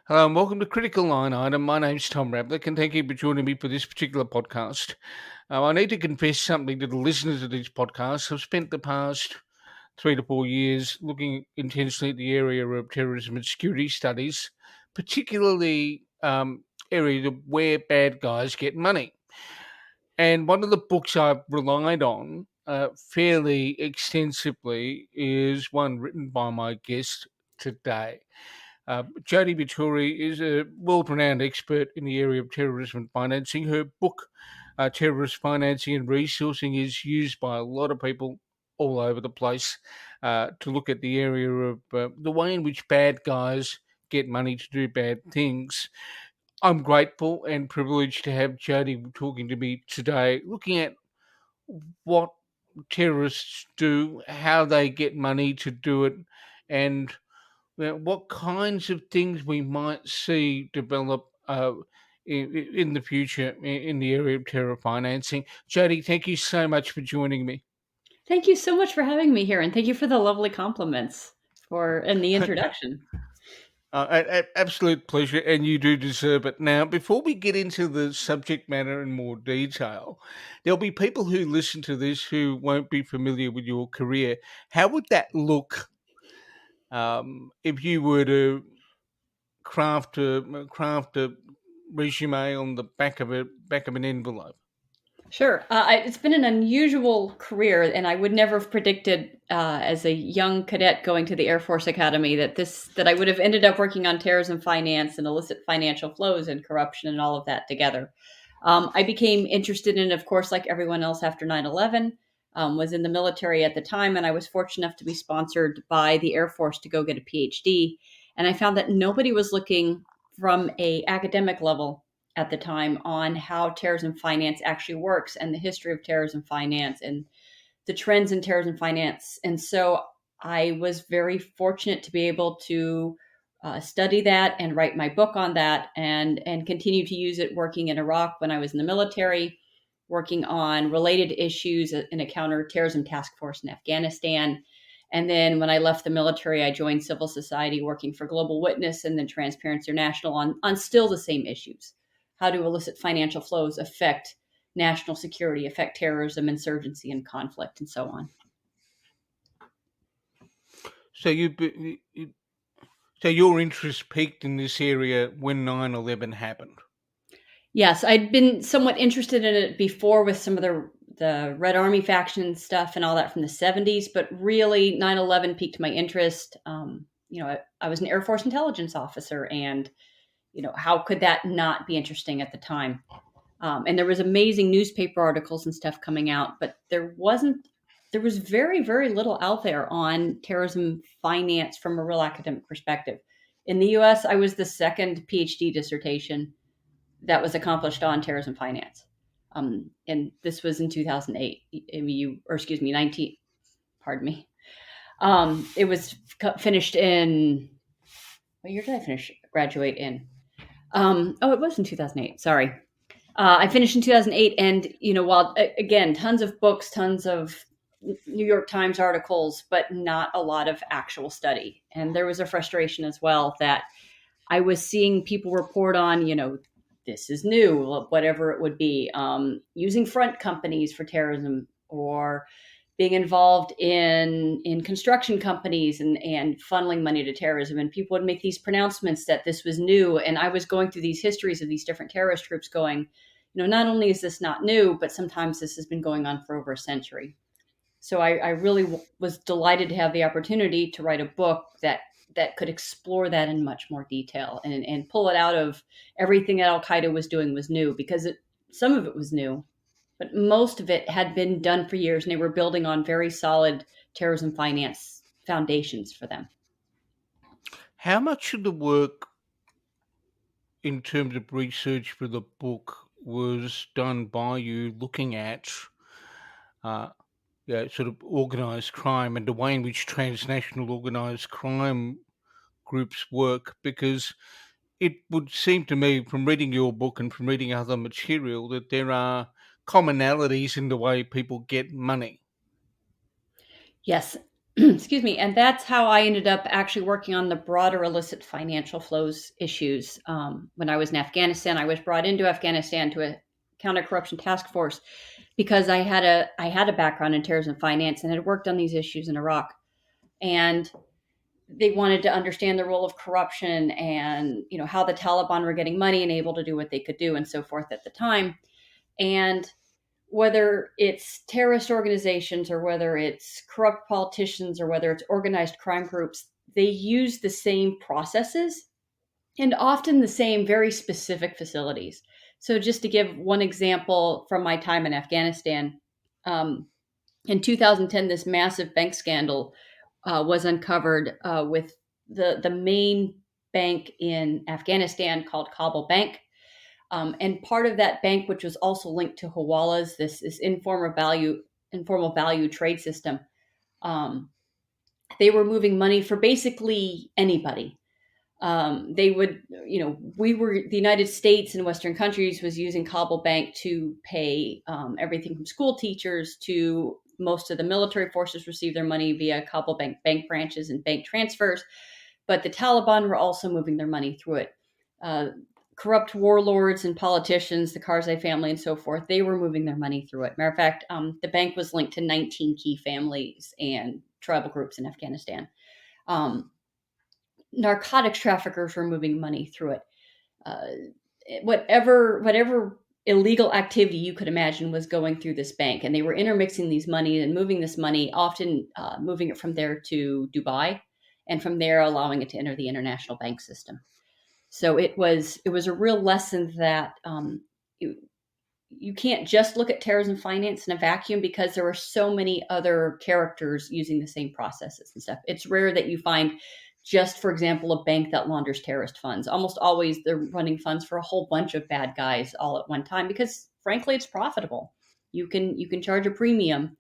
Hello and welcome to Critical Line Item. My name's Tom Rablik and thank you for joining me for this particular podcast. I need to confess something to the listeners of this podcast. I've spent the past 3 to 4 years looking intensely at the area of terrorism and security studies, particularly areas of where bad guys get money. And one of the books I've relied on fairly extensively is one written by my guest today. Jodi Viittori is a world renowned expert in the area of terrorism and financing. Her book, Terrorist Financing and Resourcing, is used by a lot of people all over the place to look at the area of the way in which bad guys get money to do bad things. I'm grateful and privileged to have Jodi talking to me today, looking at what terrorists do, how they get money to do it, and what kinds of things we might see develop in the future in the area of terror financing. Jodi, thank you so much for joining me. Thank you so much for having me here, and thank you for the lovely compliments for and the introduction. Absolute pleasure, and you do deserve it. Now, before we get into the subject matter in more detail, there'll be people who listen to this who won't be familiar with your career. How would that look if you were to craft a resume on the back of an envelope? Sure, it's been an unusual career, and I would never have predicted as a young cadet going to the Air Force Academy that I would have ended up working on terrorism finance and illicit financial flows and corruption and all of that together. I became interested in, of course, like everyone else after 9/11. Was in the military at the time, and I was fortunate enough to be sponsored by the Air Force to go get a PhD. And I found that nobody was looking from a academic level at the time on how terrorism finance actually works and the history of terrorism finance and the trends in terrorism finance. And so I was very fortunate to be able to study that and write my book on that and continue to use it working in Iraq when I was in the military, working on related issues in a counterterrorism task force in Afghanistan. And then when I left the military, I joined civil society working for Global Witness and then Transparency International on still the same issues. How do illicit financial flows affect national security, affect terrorism, insurgency, and conflict, and so on? So so your interest peaked in this area when 9/11 happened. Yes, I'd been somewhat interested in it before with some of the Red Army faction stuff and all that from the 70s, but really 9/11 piqued my interest. I was an Air Force intelligence officer, and how could that not be interesting at the time? And there was amazing newspaper articles and stuff coming out, but there was very, very little out there on terrorism finance from a real academic perspective. In the US, I was the second PhD dissertation that was accomplished on terrorism finance. And this was in 2008. Or excuse me, 19, pardon me. It was finished in, what year did I graduate in? It was in 2008. Sorry. I finished in 2008. And, while, again, tons of books, tons of New York Times articles, but not a lot of actual study. And there was a frustration as well that I was seeing people report on, this is new, whatever it would be, using front companies for terrorism or being involved in construction companies and funneling money to terrorism. And people would make these pronouncements that this was new. And I was going through these histories of these different terrorist groups going, not only is this not new, but sometimes this has been going on for over a century. So I really was delighted to have the opportunity to write a book that could explore that in much more detail and pull it out of everything that Al Qaeda was doing was new, because some of it was new, but most of it had been done for years, and they were building on very solid terrorism finance foundations for them. How much of the work in terms of research for the book was done by you looking at uh, sort of organized crime and the way in which transnational organized crime groups work? Because it would seem to me from reading your book and from reading other material that there are commonalities in the way people get money. Yes. excuse me, and that's how I ended up actually working on the broader illicit financial flows issues. When I was in Afghanistan, I was brought into Afghanistan to a counter corruption task force because I had a background in terrorism finance and had worked on these issues in Iraq, and they wanted to understand the role of corruption and how the Taliban were getting money and able to do what they could do and so forth at the time. And whether it's terrorist organizations or whether it's corrupt politicians or whether it's organized crime groups, they use the same processes and often the same very specific facilities. So, just to give one example from my time in Afghanistan, um, in 2010, this massive bank scandal was uncovered with the main bank in Afghanistan called Kabul Bank. And part of that bank, which was also linked to Hawala's, this informal value trade system, um, they were moving money for basically anybody. They would, the United States and Western countries was using Kabul Bank to pay everything from school teachers to most of the military forces receive their money via Kabul bank branches and bank transfers. But the Taliban were also moving their money through it. Uh, Corrupt warlords and politicians, the Karzai family and so forth, they were moving their money through it. Matter of fact, the bank was linked to 19 key families and tribal groups in Afghanistan. Um, Narcotics traffickers were moving money through it. Uh, whatever illegal activity you could imagine was going through this bank, and they were intermixing these money and moving this money, often moving it from there to Dubai, and from there allowing it to enter the international bank system. So it was a real lesson that you can't just look at terrorism finance in a vacuum because there are so many other characters using the same processes and stuff. It's rare that you find just, for example, a bank that launders terrorist funds. Almost always they're running funds for a whole bunch of bad guys all at one time because, frankly, it's profitable. You can charge a premium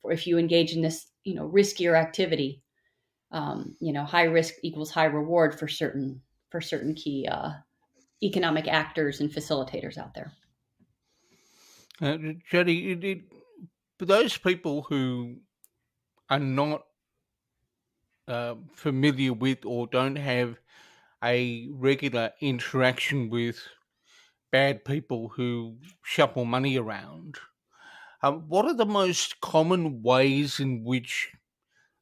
if you engage in this riskier activity. High risk equals high reward for certain key economic actors and facilitators out there. Jodi, for those people who are not familiar with or don't have a regular interaction with bad people who shuffle money around, what are the most common ways in which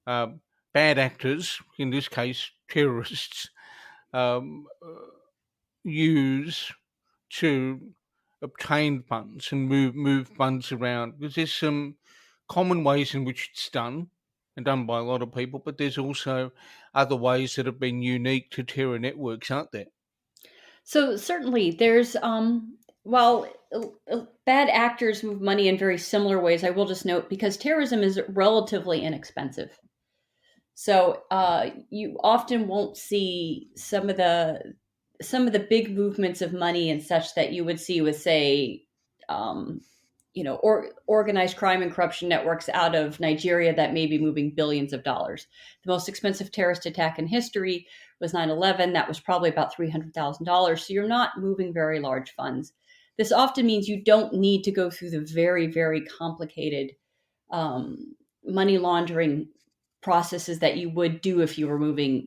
uh, bad actors, in this case terrorists, use to obtain funds and move funds around? Because there's some common ways in which it's done and done by a lot of people, but there's also other ways that have been unique to terror networks, aren't there? So certainly there's while bad actors move money in very similar ways, I will just note because terrorism is relatively inexpensive. So you often won't see some of the big movements of money and such that you would see with, say, um, organized crime and corruption networks out of Nigeria that may be moving billions of dollars. The most expensive terrorist attack in history was 9/11. That was probably about $300,000. So you're not moving very large funds. This often means you don't need to go through the very, very complicated money laundering processes that you would do if you were moving,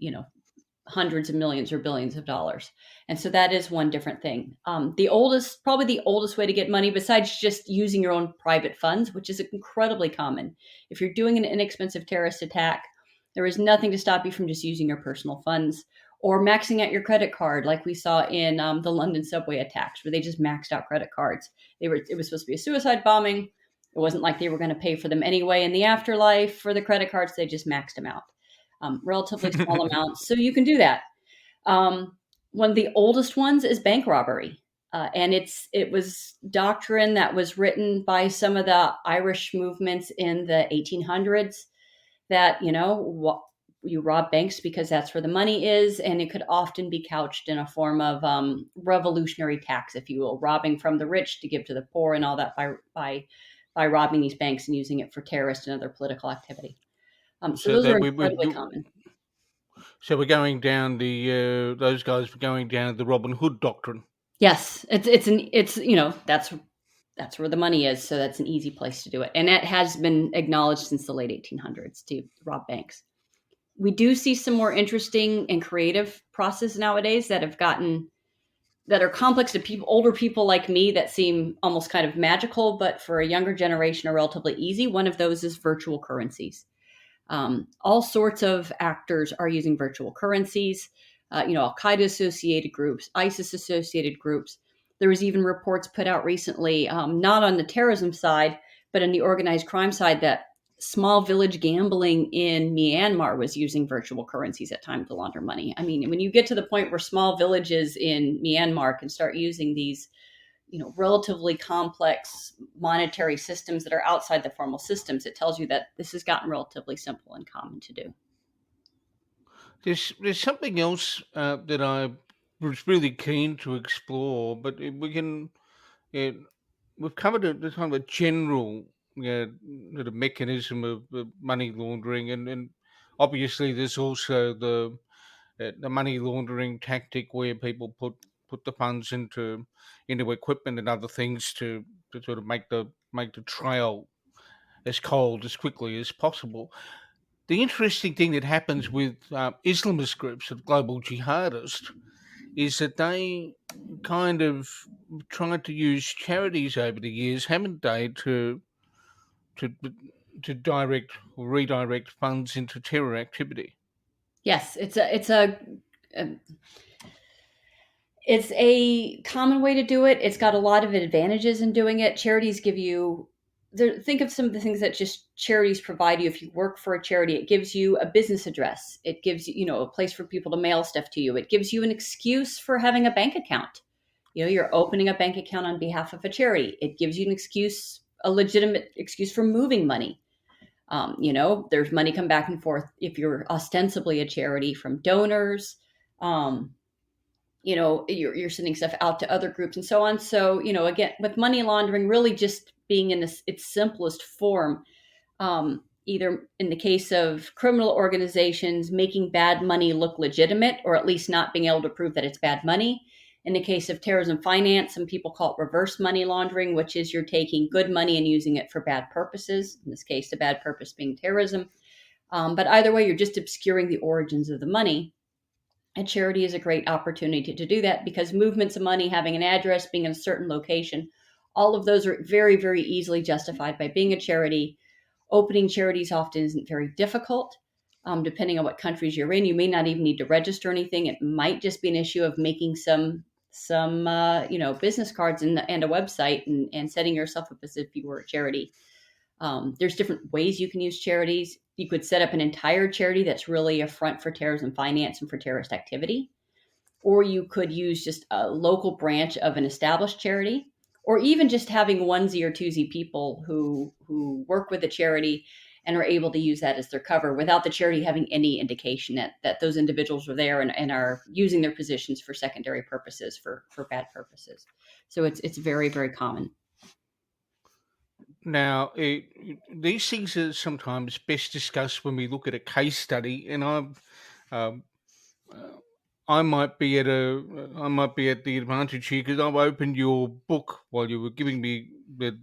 hundreds of millions or billions of dollars. And so that is one different thing. Probably the oldest way to get money, besides just using your own private funds, which is incredibly common. If you're doing an inexpensive terrorist attack, there is nothing to stop you from just using your personal funds or maxing out your credit card, like we saw in the London subway attacks, where they just maxed out credit cards. It was supposed to be a suicide bombing. It wasn't like they were going to pay for them anyway in the afterlife for the credit cards. They just maxed them out. Relatively small amounts. So you can do that. One of the oldest ones is bank robbery. And it was doctrine that was written by some of the Irish movements in the 1800s that, you rob banks because that's where the money is. And it could often be couched in a form of revolutionary tax, if you will, robbing from the rich to give to the poor and all that by robbing these banks and using it for terrorist and other political activity. So So those are that incredibly common. so we're going down those guys were going down the Robin Hood doctrine. Yes, it's that's that's where the money is. So that's an easy place to do it. And that has been acknowledged since the late 1800s to rob banks. We do see some more interesting and creative processes nowadays that are complex to people, older people like me, that seem almost kind of magical, but for a younger generation are relatively easy. One of those is virtual currencies. All sorts of actors are using virtual currencies. Al Qaeda associated groups, ISIS associated groups. There was even reports put out recently, not on the terrorism side, but on the organized crime side, that small village gambling in Myanmar was using virtual currencies at times to launder money. I mean, when you get to the point where small villages in Myanmar can start using these, relatively complex monetary systems that are outside the formal systems, it tells you that this has gotten relatively simple and common to do. There's something else that I was really keen to explore, but uh, we've covered the kind of a general sort of mechanism of money laundering, and obviously there's also the money laundering tactic where people put the funds into equipment and other things to sort of make the trail as cold as quickly as possible. The interesting thing that happens with Islamist groups of global jihadists is that they kind of tried to use charities over the years, haven't they, to to direct or redirect funds into terror activity. Yes, a it's a common way to do it. It's got a lot of advantages in doing it. Charities give you think of some of the things that just charities provide you. If you work for a charity, it gives you a business address. It gives you, a place for people to mail stuff to you. It gives you an excuse for having a bank account. You're opening a bank account on behalf of a charity. It gives you a legitimate excuse for moving money. There's money come back and forth if you're ostensibly a charity from donors. Um, you're sending stuff out to other groups and so on. So, again, with money laundering really just being in its simplest form, either in the case of criminal organizations making bad money look legitimate, or at least not being able to prove that it's bad money. In the case of terrorism finance, some people call it reverse money laundering, which is you're taking good money and using it for bad purposes. In this case, the bad purpose being terrorism. But either way, you're just obscuring the origins of the money. A charity is a great opportunity to do that because movements of money, having an address, being in a certain location, all of those are very, very easily justified by being a charity. Opening charities often isn't very difficult. Depending on what countries you're in, you may not even need to register anything. It might just be an issue of making some business cards and a website, and setting yourself up as if you were a charity. There's different ways you can use charities. You could set up an entire charity that's really a front for terrorism finance and for terrorist activity. Or you could use just a local branch of an established charity, or even just having onesie or twosie people who work with the charity and are able to use that as their cover without the charity having any indication that those individuals are there and are using their positions for secondary purposes, for bad purposes. So it's very, very common. Now, these things are sometimes best discussed when we look at a case study, and um, uh, I might be at the advantage here because I've opened your book while you were giving me the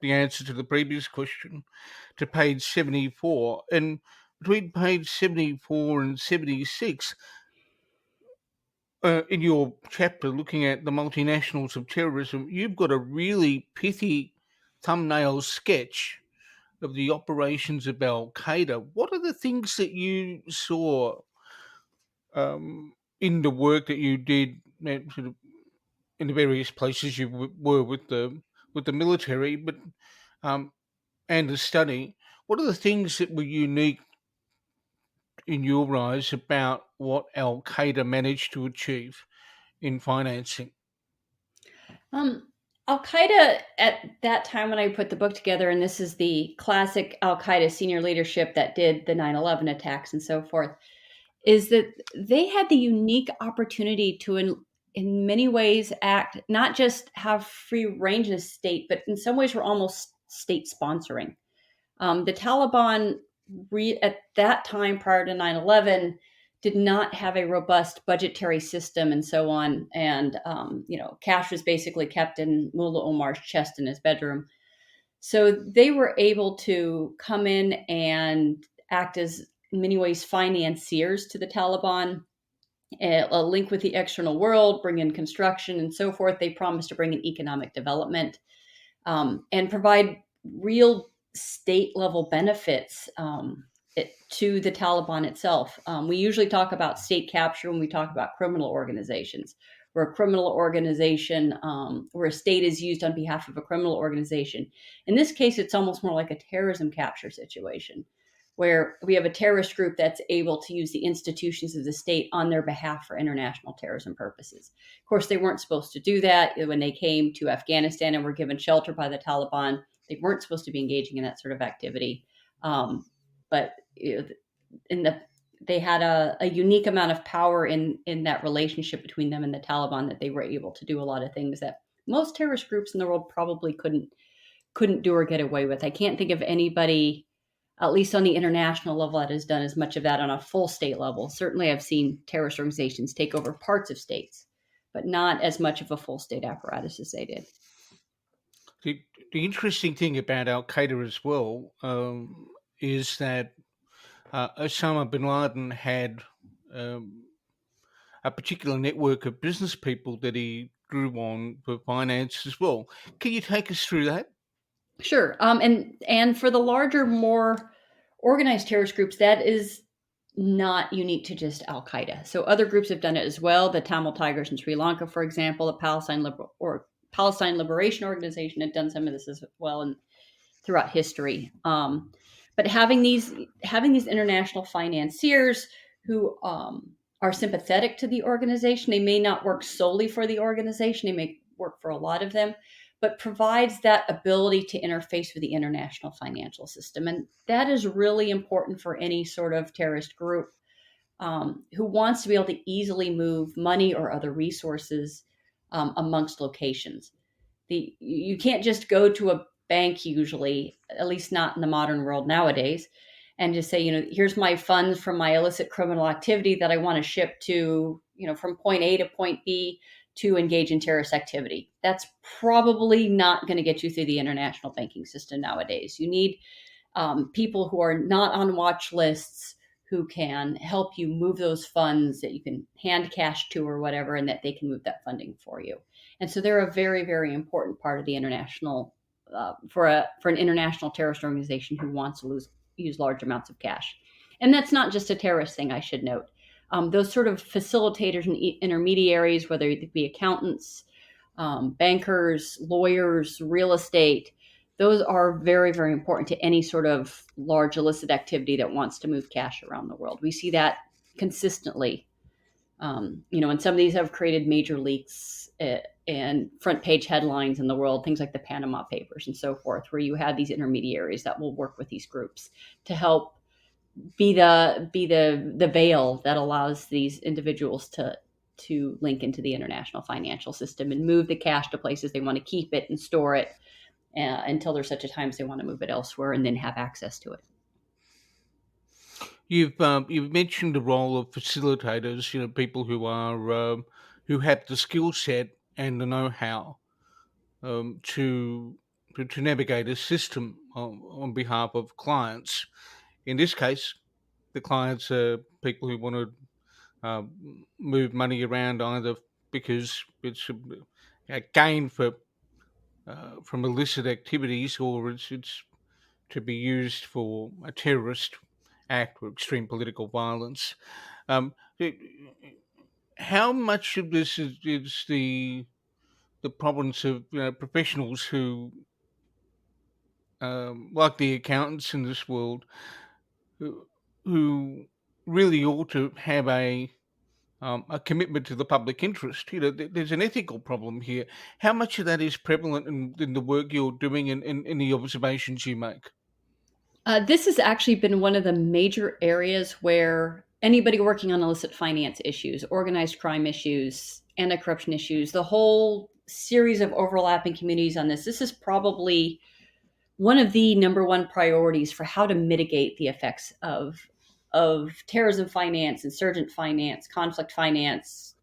answer to the previous question to page 74, and between page 74 and 76, in your chapter looking at the multinationals of terrorism, you've got a really pithy thumbnail sketch of the operations of Al Qaeda. What are the things that you saw in the work that you did, sort of in the various places you were with the military, but um, and the study? What are the things that were unique in your eyes about what Al Qaeda managed to achieve in financing? Um, Al Qaeda at that time when I put the book together, and this is the classic Al Qaeda senior leadership that did the 9/11 attacks and so forth, is that they had the unique opportunity to, in many ways, act, not just have free range in a state, but in some ways were almost state sponsoring. The Taliban, at that time prior to 9/11, did not have a robust budgetary system and so on. And, cash was basically kept in Mullah Omar's chest in his bedroom. So they were able to come in and act as, in many ways, financiers to the Taliban, a link with the external world, bring in construction and so forth. They promised to bring in economic development, and provide real state level benefits to the Taliban itself. We usually talk about state capture when we talk about criminal organizations, where a criminal organization, where a state is used on behalf of a criminal organization. In this case, it's almost more like a terrorism capture situation, where we have a terrorist group that's able to use the institutions of the state on their behalf for international terrorism purposes. Of course, they weren't supposed to do that when they came to Afghanistan and were given shelter by the Taliban. They weren't supposed to be engaging in that sort of activity. But they had a unique amount of power in that relationship between them and the Taliban, that they were able to do a lot of things that most terrorist groups in the world probably couldn't do or get away with. I can't think of anybody, at least on the international level, that has done as much of that on a full state level. Certainly, I've seen terrorist organizations take over parts of states, but not as much of a full state apparatus as they did. The interesting thing about Al Qaeda as well is that Osama bin Laden had a particular network of business people that he drew on for finance as well. Can you take us through that? Sure. And for the larger, more organized terrorist groups, that is not unique to just Al Qaeda. So other groups have done it as well. The Tamil Tigers in Sri Lanka, for example, the Palestine Liberation Organization had done some of this as well, and throughout history. But having these international financiers who are sympathetic to the organization, they may not work solely for the organization, they may work for a lot of them, but provides that ability to interface with the international financial system. And that is really important for any sort of terrorist group who wants to be able to easily move money or other resources amongst locations. You can't just go to a bank usually, at least not in the modern world nowadays, and just say, here's my funds from my illicit criminal activity that I want to ship to, from point A to point B to engage in terrorist activity. That's probably not going to get you through the international banking system nowadays. You need people who are not on watch lists, who can help you move those funds, that you can hand cash to or whatever, and that they can move that funding for you. And so they're a very, very important part of the international, for an international terrorist organization who wants to use large amounts of cash. And that's not just a terrorist thing, I should note. Those sort of facilitators and intermediaries, whether it be accountants, bankers, lawyers, real estate, those are very, very important to any sort of large illicit activity that wants to move cash around the world. We see that consistently. And some of these have created major leaks and front page headlines in the world, things like the Panama Papers and so forth, where you have these intermediaries that will work with these groups to help be the veil that allows these individuals to link into the international financial system and move the cash to places they want to keep it and store it until there's such a time as they want to move it elsewhere and then have access to it. You've mentioned the role of facilitators, people who are who have the skill set and the know-how to navigate a system on behalf of clients. In this case, the clients are people who want to move money around either because it's a gain from illicit activities, or it's to be used for a terrorist act or extreme political violence. Um, it- how much of this is the province of professionals who, like the accountants in this world, who really ought to have a commitment to the public interest? There's an ethical problem here. How much of that is prevalent in the work you're doing and in the observations you make? This has actually been one of the major areas where anybody working on illicit finance issues, organized crime issues, anti-corruption issues, the whole series of overlapping communities on this is probably one of the number one priorities for how to mitigate the effects of of terrorism finance, insurgent finance, conflict finance,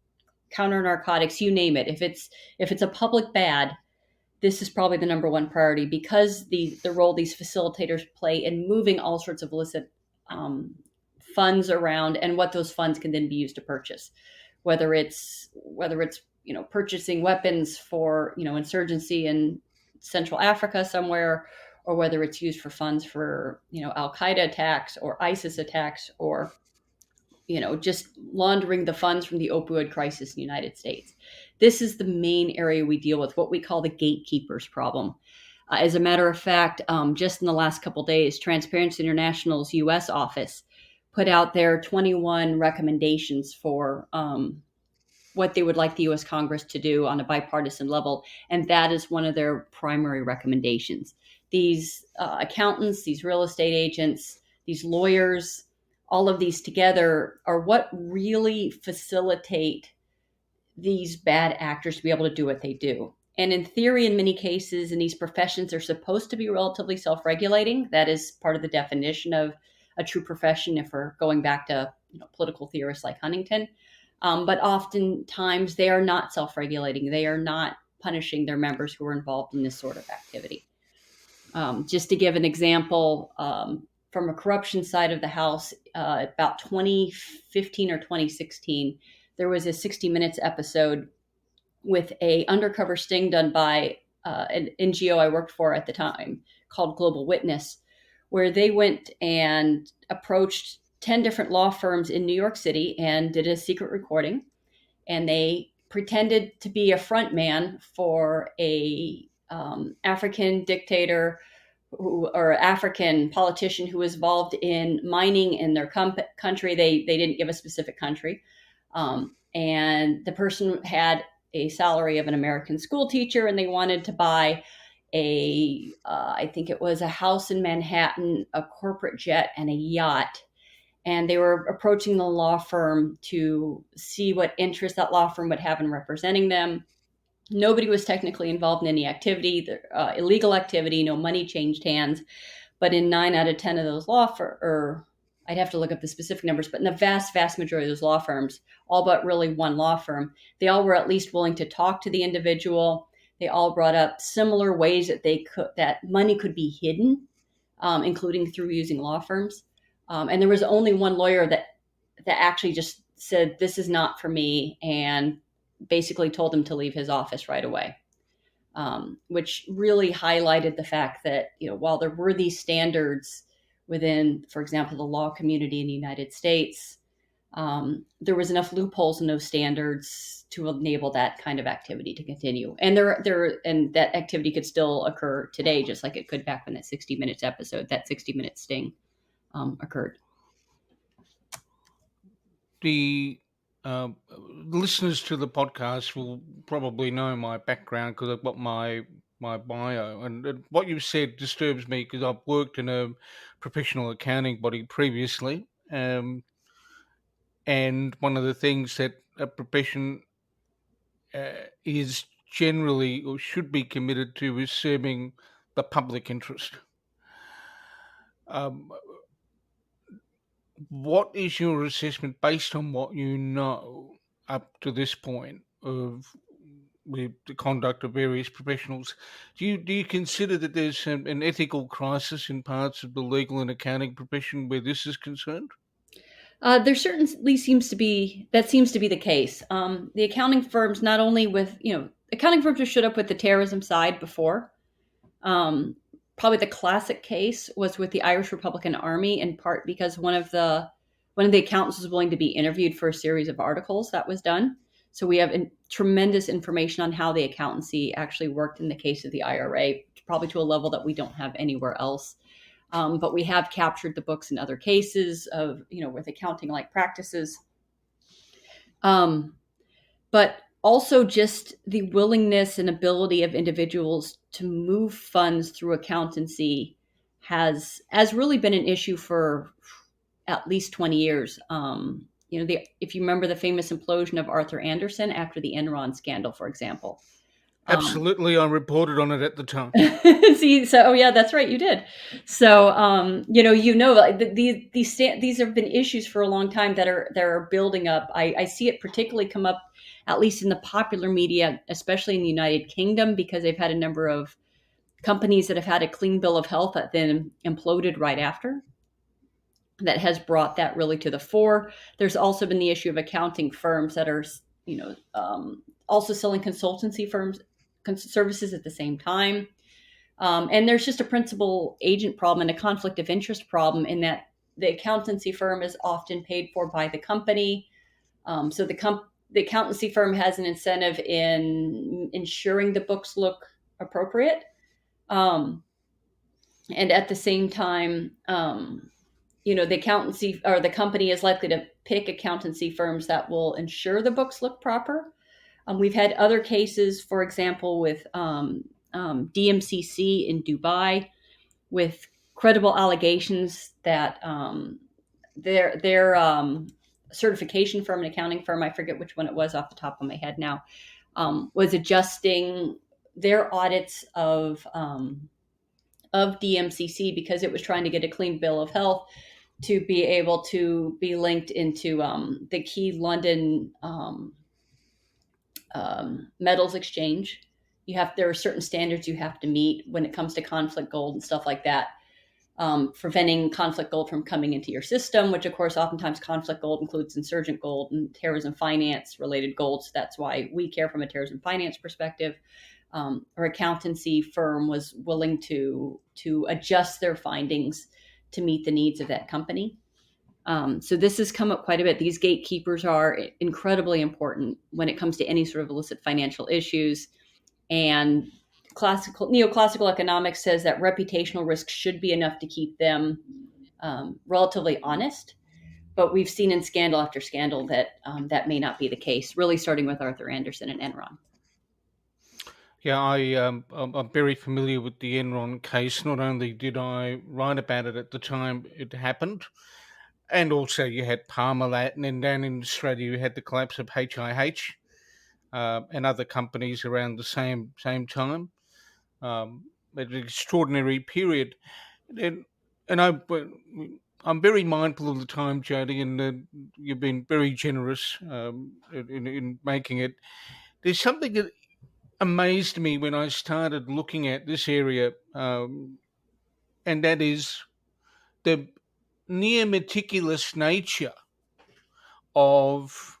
counter narcotics, you name it. If it's a public bad, this is probably the number one priority, because the role these facilitators play in moving all sorts of illicit funds around, and what those funds can then be used to purchase, whether it's purchasing weapons for insurgency in Central Africa somewhere, or whether it's used for funds for Al Qaeda attacks or ISIS attacks, or just laundering the funds from the opioid crisis in the United States. This is the main area we deal with, what we call the gatekeepers problem. As a matter of fact, just in the last couple of days, Transparency International's U.S. office put out their 21 recommendations for what they would like the U.S. Congress to do on a bipartisan level, and that is one of their primary recommendations. These accountants, these real estate agents, these lawyers, all of these together are what really facilitate these bad actors to be able to do what they do. And in theory, in many cases, in these professions, they're supposed to be relatively self-regulating. That is part of the definition of a true profession, if we're going back to political theorists like Huntington. But oftentimes they are not self-regulating. They are not punishing their members who are involved in this sort of activity. Just to give an example, from a corruption side of the house, about 2015 or 2016, there was a 60 Minutes episode with a undercover sting done by an NGO I worked for at the time called Global Witness, where they went and approached 10 different law firms in New York City and did a secret recording. And they pretended to be a front man for a African dictator or African politician who was involved in mining in their country. They didn't give a specific country. And the person had a salary of an American school teacher, and they wanted to buy I think it was a house in Manhattan, a corporate jet, and a yacht. And they were approaching the law firm to see what interest that law firm would have in representing them. Nobody was technically involved in any activity, illegal activity, no money changed hands. But in 9 out of 10 of those law firms, or I'd have to look up the specific numbers, but in the vast, vast majority of those law firms, all but really one law firm, they all were at least willing to talk to the individual. They all brought up similar ways that money could be hidden, including through using law firms. And there was only one lawyer that actually just said, "This is not for me," and basically told him to leave his office right away, which really highlighted the fact that, while there were these standards within, for example, the law community in the United States, there was enough loopholes in those standards to enable that kind of activity to continue. And and that activity could still occur today, just like it could back when that 60 Minutes episode, that 60 Minute sting occurred. The listeners to the podcast will probably know my background because I've got my bio, and what you've said disturbs me because I've worked in a professional accounting body previously, and one of the things that a profession is generally or should be committed to is serving the public interest. Um, what is your assessment based on what you know up to this point of with the conduct of various professionals? Do you consider that there's an ethical crisis in parts of the legal and accounting profession where this is concerned? There certainly seems to be the case. The accounting firms, not only with accounting firms have showed up with the terrorism side before. Probably the classic case was with the Irish Republican Army, in part because one of the accountants was willing to be interviewed for a series of articles that was done. So we have tremendous information on how the accountancy actually worked in the case of the IRA, probably to a level that we don't have anywhere else. But we have captured the books in other cases of, with accounting-like practices. But also just the willingness and ability of individuals to move funds through accountancy has really been an issue for at least 20 years. If you remember the famous implosion of Arthur Andersen after the Enron scandal, for example, Um, Absolutely, I reported on it at the time. See, so oh yeah, that's right, you did. So like, these have been issues for a long time that are building up. I see it particularly come up, at least in the popular media, especially in the United Kingdom, because they've had a number of companies that have had a clean bill of health that then imploded right after. That has brought that really to the fore. There's also been the issue of accounting firms that are, also selling consultancy firms services at the same time. And there's just a principal agent problem and a conflict of interest problem in that the accountancy firm is often paid for by the company. So the accountancy firm has an incentive in ensuring the books look appropriate. Um, and at the same time, the accountancy or the company is likely to pick accountancy firms that will ensure the books look proper. We've had other cases, for example, with DMCC in Dubai, with credible allegations that their certification firm, an accounting firm, I forget which one it was off the top of my head now, was adjusting their audits of DMCC because it was trying to get a clean bill of health to be able to be linked into the key London metals exchange. There are certain standards you have to meet when it comes to conflict gold and stuff like that. Preventing conflict gold from coming into your system, which of course oftentimes conflict gold includes insurgent gold and terrorism finance related gold. So that's why we care from a terrorism finance perspective. Our accountancy firm was willing to adjust their findings to meet the needs of that company. So this has come up quite a bit. These gatekeepers are incredibly important when it comes to any sort of illicit financial issues. And neoclassical economics says that reputational risk should be enough to keep them relatively honest. But we've seen in scandal after scandal that that may not be the case, really starting with Arthur Andersen and Enron. Yeah, I'm very familiar with the Enron case. Not only did I write about it at the time it happened, and also you had Parmalat, and then down in Australia you had the collapse of HIH and other companies around the same time. An extraordinary period, and but I'm very mindful of the time, Jody, and you've been very generous in making it. There's something that amazed me when I started looking at this area, and that is the near meticulous nature of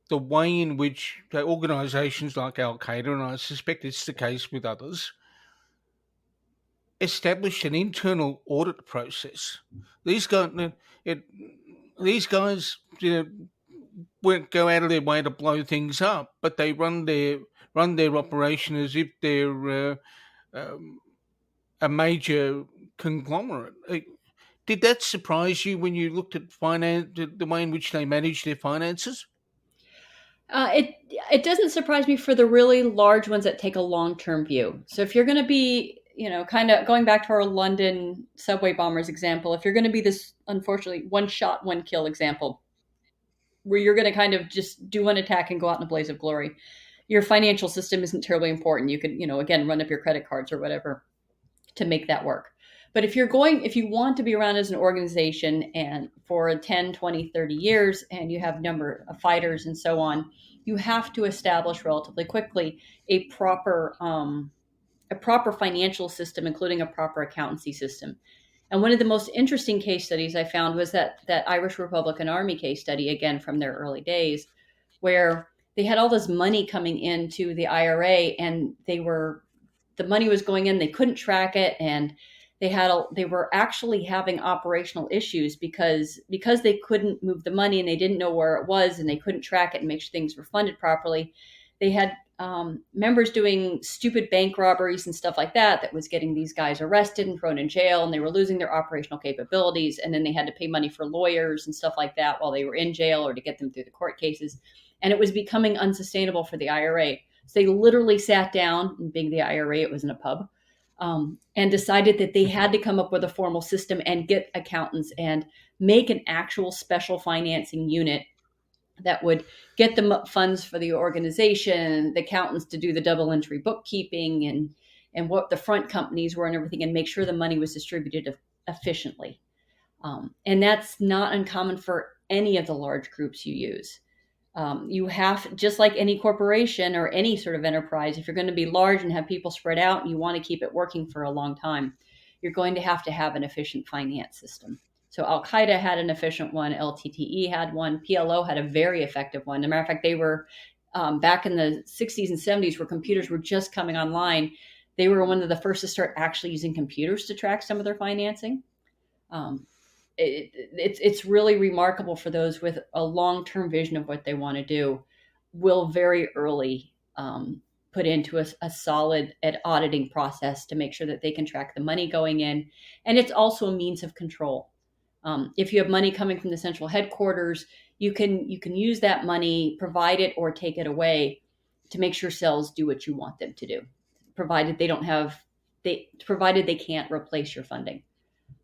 the way in which the organisations like Al Qaeda, and I suspect it's the case with others, established an internal audit process. These guys, it, these guys, won't go out of their way to blow things up, but they run their operation as if they're um, a major conglomerate. Did that surprise you when you looked at the way in which they manage their finances? It doesn't surprise me for the really large ones that take a long term view. So if you're going to be, kind of going back to our London subway bombers example, if you're going to be this unfortunately one shot, one kill example, where you're going to kind of just do one attack and go out in a blaze of glory, your financial system isn't terribly important. You could, again, run up your credit cards or whatever to make that work. But if you want to be around as an organization and for 10, 20, 30 years, and you have a number of fighters and so on, you have to establish relatively quickly a proper financial system, including a proper accountancy system. And one of the most interesting case studies I found was that Irish Republican Army case study, again from their early days, where they had all this money coming into the IRA, and the money was going in, they couldn't track it, and they were actually having operational issues because they couldn't move the money and they didn't know where it was and they couldn't track it and make sure things were funded properly. They had members doing stupid bank robberies and stuff like that was getting these guys arrested and thrown in jail, and they were losing their operational capabilities, and then they had to pay money for lawyers and stuff like that while they were in jail or to get them through the court cases, and it was becoming unsustainable for the IRA. So they literally sat down, and being the IRA, it was in a pub, and decided that they had to come up with a formal system and get accountants and make an actual special financing unit that would get the funds for the organization, the accountants to do the double entry bookkeeping, and what the front companies were and everything, and make sure the money was distributed efficiently. And that's not uncommon for any of the large groups you use. You have, just like any corporation or any sort of enterprise, if you're going to be large and have people spread out and you want to keep it working for a long time, you're going to have an efficient finance system. So Al Qaeda had an efficient one, LTTE had one, PLO had a very effective one. As a matter of fact, they were back in the 60s and 70s, where computers were just coming online. They were one of the first to start actually using computers to track some of their financing. It's really remarkable for those with a long-term vision of what they want to do, will very early put into a solid auditing process to make sure that they can track the money going in. And it's also a means of control. If you have money coming from the central headquarters, you can use that money, provide it or take it away, to make sure cells do what you want them to do, provided they can't replace your funding.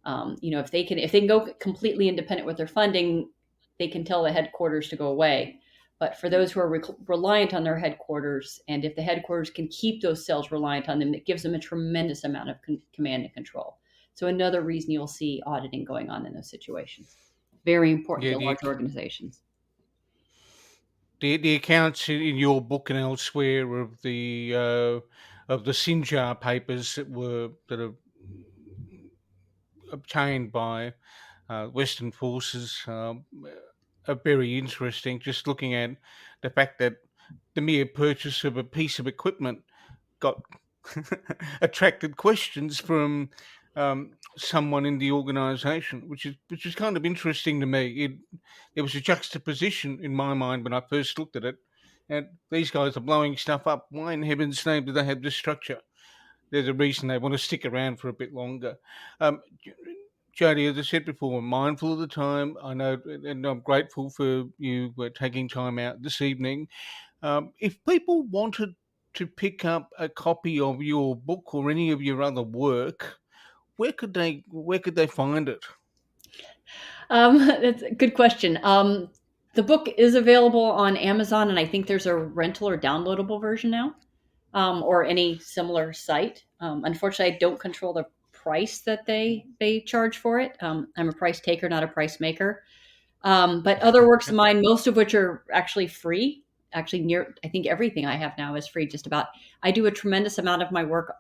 If they can go completely independent with their funding, they can tell the headquarters to go away. But for those who are reliant on their headquarters, and if the headquarters can keep those cells reliant on them, it gives them a tremendous amount of command and control. So another reason you'll see auditing going on in those situations. Very important Yeah, to large organizations. The accounts in your book and elsewhere of the Sinjar papers that are obtained by Western forces are very interesting. Just looking at the fact that the mere purchase of a piece of equipment got attracted questions from someone in the organisation, which is kind of interesting to me. There was a juxtaposition in my mind when I first looked at it. And these guys are blowing stuff up. Why in heaven's name do they have this structure? There's a reason they want to stick around for a bit longer. Um, Jodi, as I said before, I'm mindful of the time. I know, and I'm grateful for you taking time out this evening. If people wanted to pick up a copy of your book or any of your other work, where could they find it? That's a good question. The book is available on Amazon, and I think there's a rental or downloadable version now, or any similar site. Unfortunately, I don't control the price that they charge for it. I'm a price taker, not a price maker. But other works of mine, most of which are actually free. Actually, I think everything I have now is free, just about. I do a tremendous amount of my work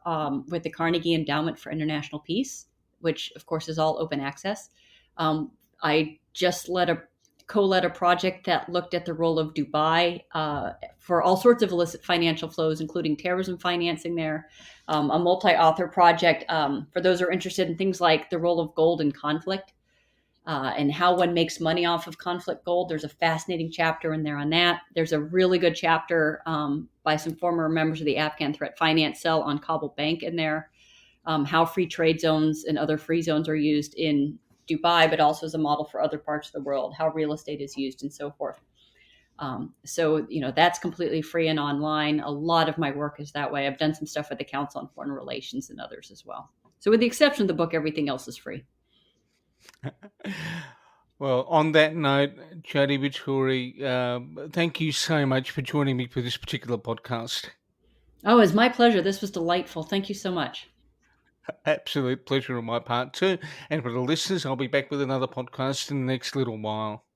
with the Carnegie Endowment for International Peace, which, of course, is all open access. I just co-led a project that looked at the role of Dubai for all sorts of illicit financial flows, including terrorism financing there. A multi-author project for those who are interested in things like the role of gold in conflict. And how one makes money off of conflict gold. There's a fascinating chapter in there on that. There's a really good chapter by some former members of the Afghan Threat Finance Cell on Kabul Bank in there, how free trade zones and other free zones are used in Dubai, but also as a model for other parts of the world, how real estate is used and so forth. So that's completely free and online. A lot of my work is that way. I've done some stuff with the Council on Foreign Relations and others as well. So with the exception of the book, everything else is free. Well, on that note, Jodi Viittori, thank you so much for joining me for this particular podcast. Oh, it's my pleasure. This was delightful. Thank you so much. Absolute pleasure on my part too. And for the listeners, I'll be back with another podcast in the next little while.